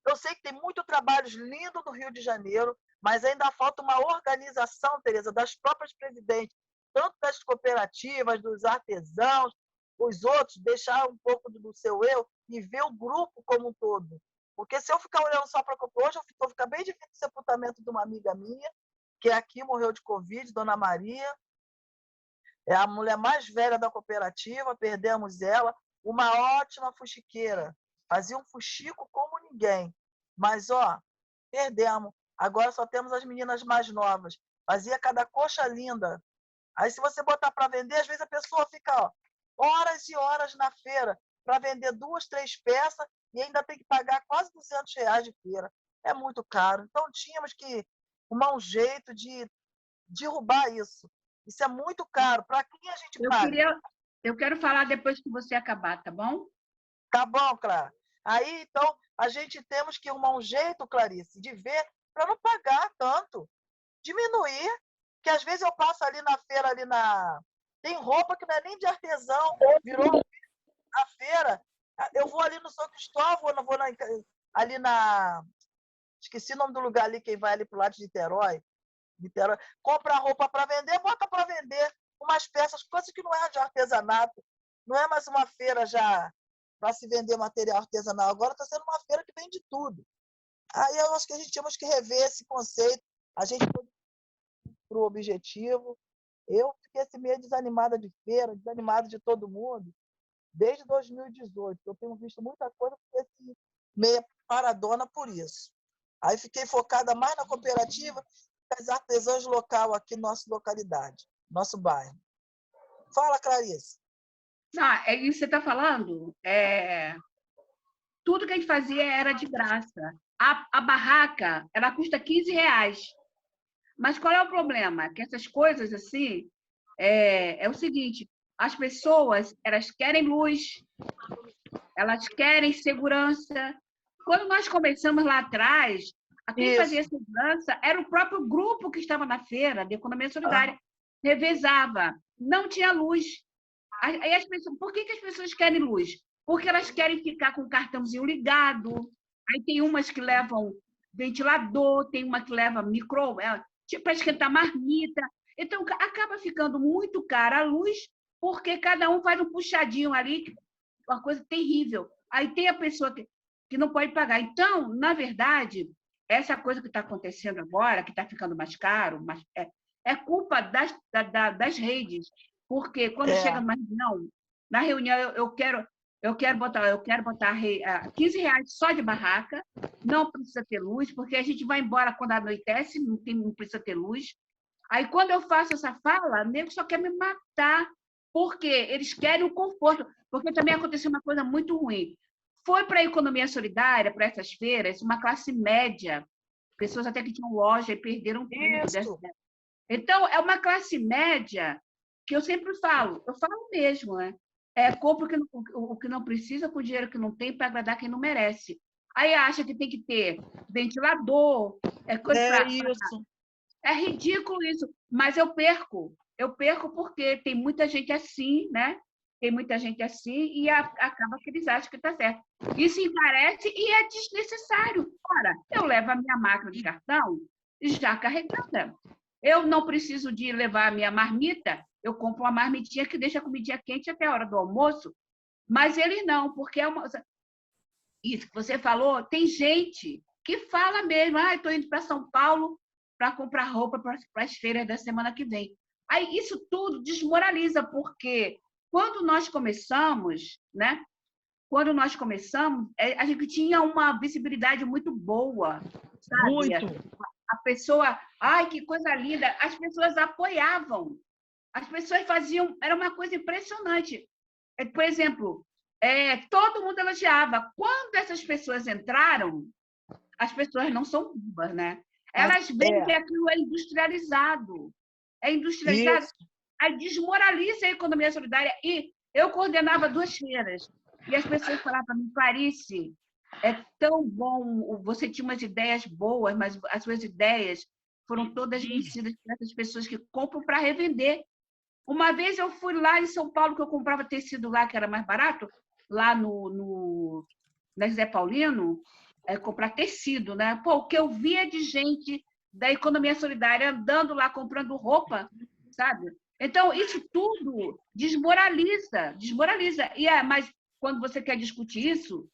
Eu sei que tem muitos trabalhos lindos no Rio de Janeiro, mas ainda falta uma organização, Tereza, das próprias presidentes, tanto das cooperativas, dos artesãos, os outros, deixar um pouco do seu eu e ver o grupo como um todo. Porque se eu ficar olhando só para a hoje, eu estou ficando bem difícil o sepultamento de uma amiga minha, que aqui morreu de Covid, Dona Maria. É a mulher mais velha da cooperativa, perdemos ela, uma ótima fuxiqueira. Fazia um fuxico como ninguém. Mas, ó, perdemos. Agora só temos as meninas mais novas. Fazia cada coxa linda. Aí, se você botar para vender, às vezes a pessoa fica horas e horas na feira para vender 2, 3 peças e ainda tem que pagar quase R$200 de feira. É muito caro. Então, tínhamos que arrumar um jeito de derrubar isso. Isso é muito caro. Para quem a gente paga?
Eu quero falar depois que você acabar, tá bom?
Tá bom, Clara. Aí, então, a gente temos que arrumar um jeito, Clarice, de ver para não pagar tanto. Diminuir, que às vezes eu passo ali na feira, tem roupa que não é nem de artesão, virou a feira. Eu vou ali no São Cristóvão, não vou ali na... Esqueci o nome do lugar ali, quem vai ali para o lado de Niterói. Compra roupa para vender, bota para vender umas peças, coisas que não é de artesanato, não é mais uma feira já para se vender material artesanal, agora está sendo uma feira que vende tudo. Aí eu acho que a gente temos que rever esse conceito, a gente para o objetivo. Eu fiquei assim, meio desanimada de feira, desanimada de todo mundo, desde 2018. Eu tenho visto muita coisa, fiquei assim, meio paradona por isso. Aí fiquei focada mais na cooperativa, as artesãs local aqui na nossa localidade, nosso bairro. Fala, Clarice.
Não, é isso que você está falando. Tudo que a gente fazia era de graça. A barraca, ela custa R$15. Mas qual é o problema? Que essas coisas assim, é o seguinte, as pessoas, elas querem luz, elas querem segurança. Quando nós começamos lá atrás, quem fazia segurança era o próprio grupo que estava na feira de economia solidária. Revezava, não tinha luz. Aí as pessoas, por que as pessoas querem luz? Porque elas querem ficar com o cartãozinho ligado. Aí tem umas que levam ventilador, tem uma que leva micro, para esquentar marmita. Então, acaba ficando muito cara a luz, porque cada um faz um puxadinho ali, uma coisa terrível. Aí tem a pessoa que não pode pagar. Então, na verdade, essa coisa que está acontecendo agora, que está ficando mais caro, é culpa das redes. Porque quando chega na reunião, eu quero botar R$15 só de barraca, não precisa ter luz, porque a gente vai embora quando anoitece, não precisa ter luz. Aí, quando eu faço essa fala, o nego só quer me matar, porque eles querem o conforto. Porque também aconteceu uma coisa muito ruim. Foi para a economia solidária, para essas feiras, uma classe média pessoas até que tinham loja e perderam tudo.
Isso.
Então, é uma classe média que eu sempre falo, eu falo mesmo, né? Compra o que não precisa com o dinheiro que não tem para agradar quem não merece. Aí acha que tem que ter ventilador, coisa
Isso.
É ridículo isso, mas eu perco. Eu perco porque tem muita gente assim, né? Tem muita gente assim e acaba que eles acham que está certo. Isso encarece e é desnecessário. Ora, eu levo a minha máquina de cartão já carregada. Eu não preciso de levar a minha marmita, eu compro uma marmitinha que deixa a comidinha quente até a hora do almoço, mas eles não, porque isso que você falou, tem gente que fala mesmo, estou indo para São Paulo para comprar roupa para as feiras da semana que vem. Aí isso tudo desmoraliza, porque quando nós começamos, né? Quando nós começamos, a gente tinha uma visibilidade muito boa, sabe?
Muito.
A pessoa, ai, que coisa linda, as pessoas apoiavam, as pessoas faziam, era uma coisa impressionante. Por exemplo, todo mundo elogiava. Quando essas pessoas entraram, as pessoas não são burras, né? Elas veem que aquilo é industrializado. É industrializado.
Isso.
Aí desmoraliza a economia solidária. E eu coordenava 2 feiras. E as pessoas falavam para mim, Clarice, é tão bom, você tinha umas ideias boas, mas as suas ideias foram todas vencidas por essas pessoas que compram para revender. Uma vez eu fui lá em São Paulo, que eu comprava tecido lá, que era mais barato, lá na José Paulino, comprar tecido, né? Pô, o que eu via de gente da economia solidária andando lá comprando roupa, sabe? Então, isso tudo desmoraliza. Mas quando você quer discutir isso,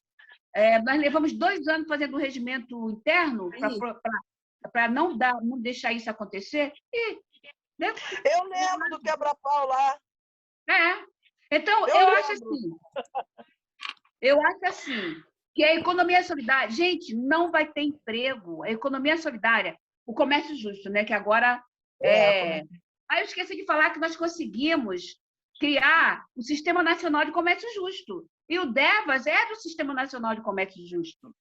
nós levamos 2 anos fazendo um regimento interno para não deixar isso acontecer.
Eu lembro do quebra-pau lá.
Então, eu acho assim, que a economia solidária, gente, não vai ter emprego. A economia solidária, o comércio justo, né? Que agora Aí eu esqueci de falar que nós conseguimos criar o Sistema Nacional de Comércio Justo. E o DEVAS é do Sistema Nacional de Comércio Justo.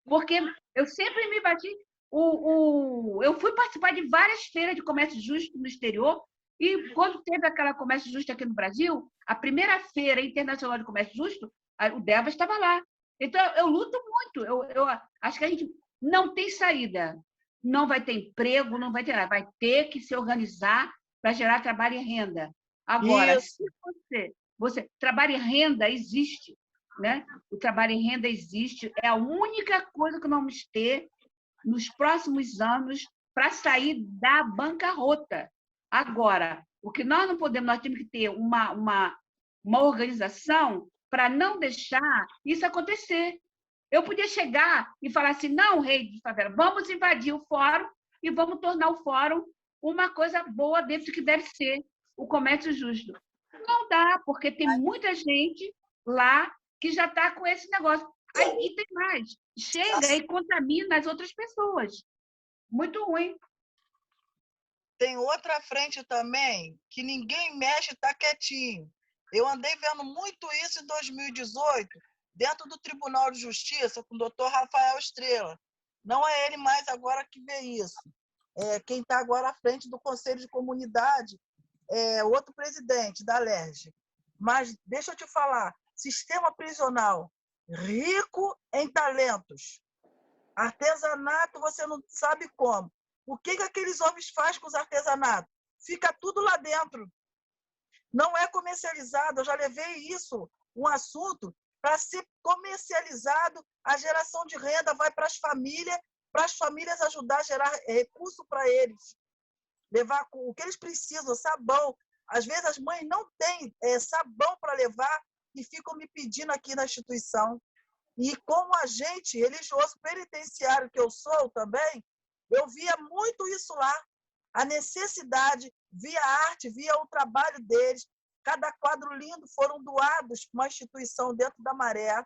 Porque eu sempre me bati. Eu fui participar de várias feiras de comércio justo no exterior, e quando teve aquela comércio justo aqui no Brasil, a primeira feira internacional de comércio justo, o DEVAS estava lá. Então, eu luto muito. Eu acho que a gente não tem saída. Não vai ter emprego, não vai ter nada. Vai ter que se organizar para gerar trabalho e renda. Agora, se você trabalho e renda existe, né? O trabalho em renda existe, é a única coisa que nós vamos ter nos próximos anos para sair da bancarrota. Agora, o que nós não podemos, nós temos que ter uma organização para não deixar isso acontecer. Eu podia chegar e falar assim, não, rei de favela, vamos invadir o fórum e vamos tornar o fórum uma coisa boa dentro do que deve ser o comércio justo. Não dá, porque tem muita gente lá que já está com esse negócio. Aí, e tem mais, chega e contamina as outras pessoas. Muito ruim.
Tem outra frente também, que ninguém mexe, está quietinho. Eu andei vendo muito isso em 2018, dentro do Tribunal de Justiça, com o doutor Rafael Estrela. Não é ele mais agora que vê isso. Quem está agora à frente do Conselho de Comunidade é outro presidente da LERJ. Mas, deixa eu te falar, sistema prisional rico em talentos. Artesanato, você não sabe como. O que aqueles homens fazem com os artesanatos? Fica tudo lá dentro. Não é comercializado. Eu já levei isso, um assunto, para ser comercializado, a geração de renda vai para as famílias ajudar a gerar recurso para eles. Levar o que eles precisam, sabão. Às vezes as mães não têm sabão para levar e ficam me pedindo aqui na instituição. E como agente religioso penitenciário que eu sou também, eu via muito isso lá. A necessidade, via a arte, via o trabalho deles. Cada quadro lindo foram doados para uma instituição dentro da Maré.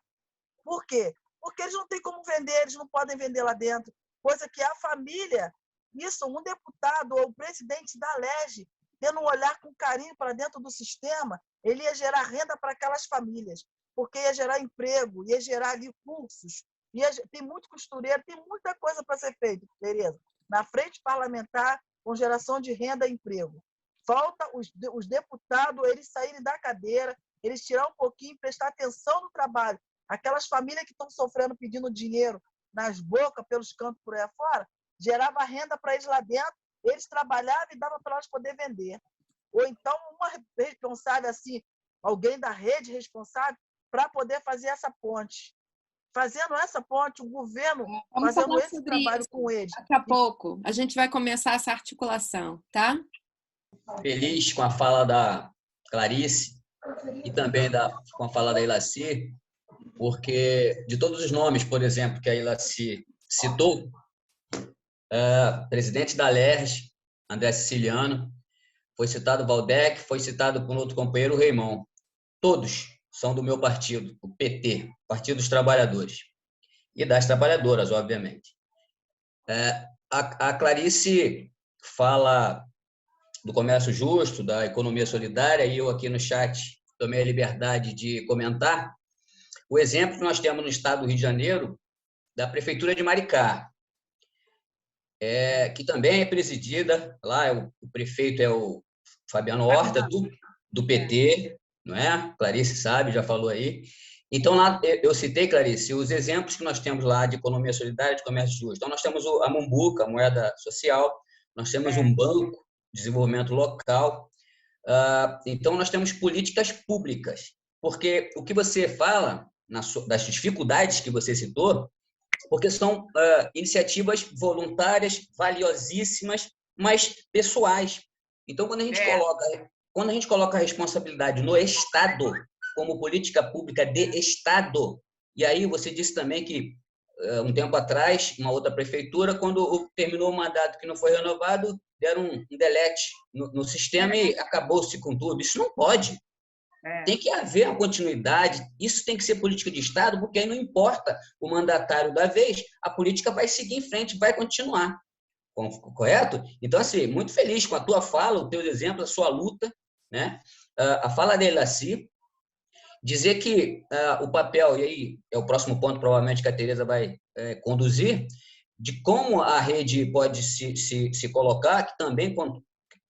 Por quê? Porque eles não têm como vender, eles não podem vender lá dentro. Coisa que a família, isso, um deputado ou o presidente da LERJ, tendo um olhar com carinho para dentro do sistema, ele ia gerar renda para aquelas famílias, porque ia gerar emprego, ia gerar ali cursos E tem muito costureiro, tem muita coisa para ser feita, Tereza. Na frente parlamentar, com geração de renda e emprego. Falta os deputados, eles saírem da cadeira, eles tirar um pouquinho, prestar atenção no trabalho. Aquelas famílias que estão sofrendo, pedindo dinheiro nas bocas, pelos cantos por aí afora, gerava renda para eles lá dentro, eles trabalhavam e dava para elas poder vender. Ou então, uma responsável assim, alguém da rede responsável, para poder fazer essa ponte. Fazendo essa ponte, o governo
Vamos
fazendo
falar
esse
sobre
trabalho
isso
com eles.
daqui a pouco. A gente vai começar essa articulação, tá?
Feliz com a fala da Clarice e também com a fala da Ilaci, porque de todos os nomes, por exemplo, que a Ilaci citou, presidente da LERJ, André Siciliano, foi citado Valdec, foi citado por outro companheiro, o Raimon. Todos são do meu partido, o PT, Partido dos Trabalhadores. E das trabalhadoras, obviamente. A Clarice fala do comércio justo, da economia solidária, e eu aqui no chat tomei a liberdade de comentar o exemplo que nós temos no estado do Rio de Janeiro, da Prefeitura de Maricá, que também é presidida, lá o prefeito é o Fabiano Horta, do PT, não é? Clarice sabe, já falou aí. Então, lá, eu citei, Clarice, os exemplos que nós temos lá de economia solidária, de comércio justo. Então, nós temos a Mumbuca, a moeda social, nós temos um banco de desenvolvimento local. Então, nós temos políticas públicas, porque o que você fala, das dificuldades que você citou, porque são iniciativas voluntárias, valiosíssimas, mas pessoais. Então, quando a gente coloca a responsabilidade no Estado, como política pública de Estado, e aí você disse também que, um tempo atrás, uma outra prefeitura, quando terminou o mandato que não foi renovado, deram um delete no sistema e acabou-se com tudo. Isso não pode. Tem que haver uma continuidade, isso tem que ser política de Estado, porque aí não importa o mandatário da vez, a política vai seguir em frente, vai continuar. Correto? Então, assim, muito feliz com a tua fala, o teu exemplo, a sua luta, né? A fala da Ilaci, dizer que o papel, e aí é o próximo ponto, provavelmente, que a Tereza vai conduzir, de como a rede pode se colocar, que também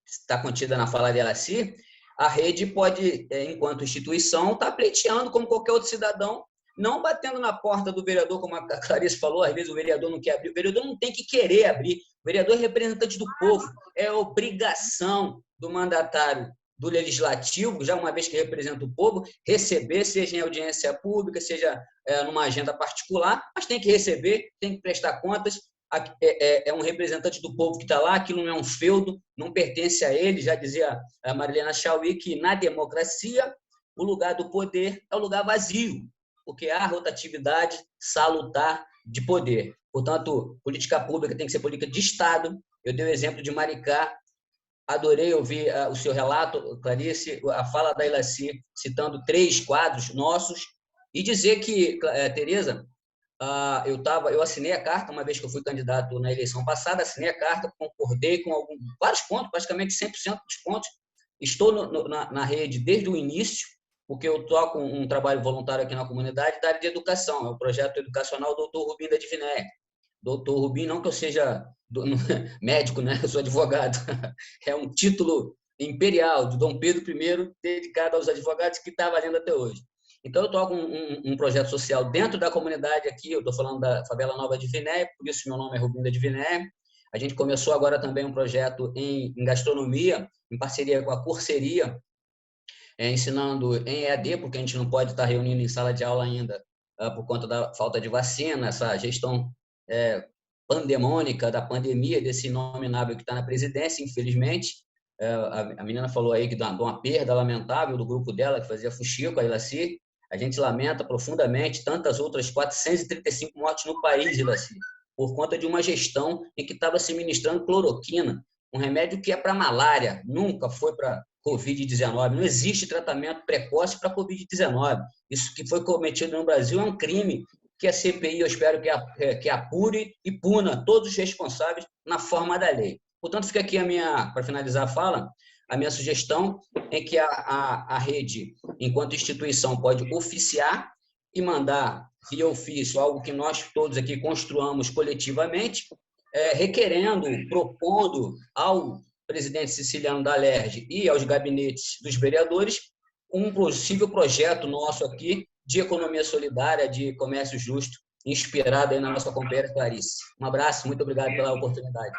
está contida na fala da Ilaci, a rede pode, enquanto instituição, estar pleiteando como qualquer outro cidadão, não batendo na porta do vereador, como a Clarice falou, às vezes o vereador não quer abrir, o vereador não tem que querer abrir, o vereador é representante do povo, é obrigação do mandatário do legislativo, já uma vez que representa o povo, receber, seja em audiência pública, seja numa agenda particular, mas tem que receber, tem que prestar contas, é um representante do povo que está lá, aquilo não é um feudo, não pertence a ele, já dizia a Marilena Chauí, que na democracia o lugar do poder é o lugar vazio, porque há rotatividade salutar de poder. Portanto, política pública tem que ser política de Estado. Eu dei o exemplo de Maricá, adorei ouvir o seu relato, Clarice, a fala da Ilaci, citando 3 quadros nossos, e dizer que, Tereza, eu assinei a carta, uma vez que eu fui candidato na eleição passada, assinei a carta, concordei com vários pontos, praticamente 100% dos pontos. Estou na rede desde o início, porque eu toco um trabalho voluntário aqui na comunidade da área de educação, é o projeto educacional Dr. Rubim da Diviné. Doutor Rubim, não que eu seja médico, né? Eu sou advogado. É um título imperial de Dom Pedro I, dedicado aos advogados, que está valendo até hoje. Então, eu toco um projeto social dentro da comunidade aqui, eu estou falando da Favela Nova de Viné, por isso meu nome é Rubim da Diviné. A gente começou agora também um projeto em gastronomia, em parceria com a Curseria, ensinando em EAD, porque a gente não pode estar reunindo em sala de aula ainda, por conta da falta de vacina, essa gestão pandemônica da pandemia, desse inominável que está na presidência, infelizmente. A menina falou aí que de uma perda lamentável do grupo dela, que fazia fuxico, a Ilaci. A gente lamenta profundamente tantas outras 435 mortes no país, Ilaci, por conta de uma gestão em que estava se ministrando cloroquina, um remédio que é para malária, nunca foi para Covid-19. Não existe tratamento precoce para Covid-19. Isso que foi cometido no Brasil é um crime que a CPI, eu espero que apure e puna todos os responsáveis na forma da lei. Portanto, fica aqui para finalizar a fala, a minha sugestão é que a rede, enquanto instituição, pode oficiar e mandar via ofício algo que nós todos aqui construamos coletivamente, requerendo, propondo ao presidente Ciciliano da Alerj e aos gabinetes dos vereadores um possível projeto nosso aqui de economia solidária, de comércio justo, inspirado aí na nossa companheira Clarice. Um abraço, muito obrigado pela oportunidade.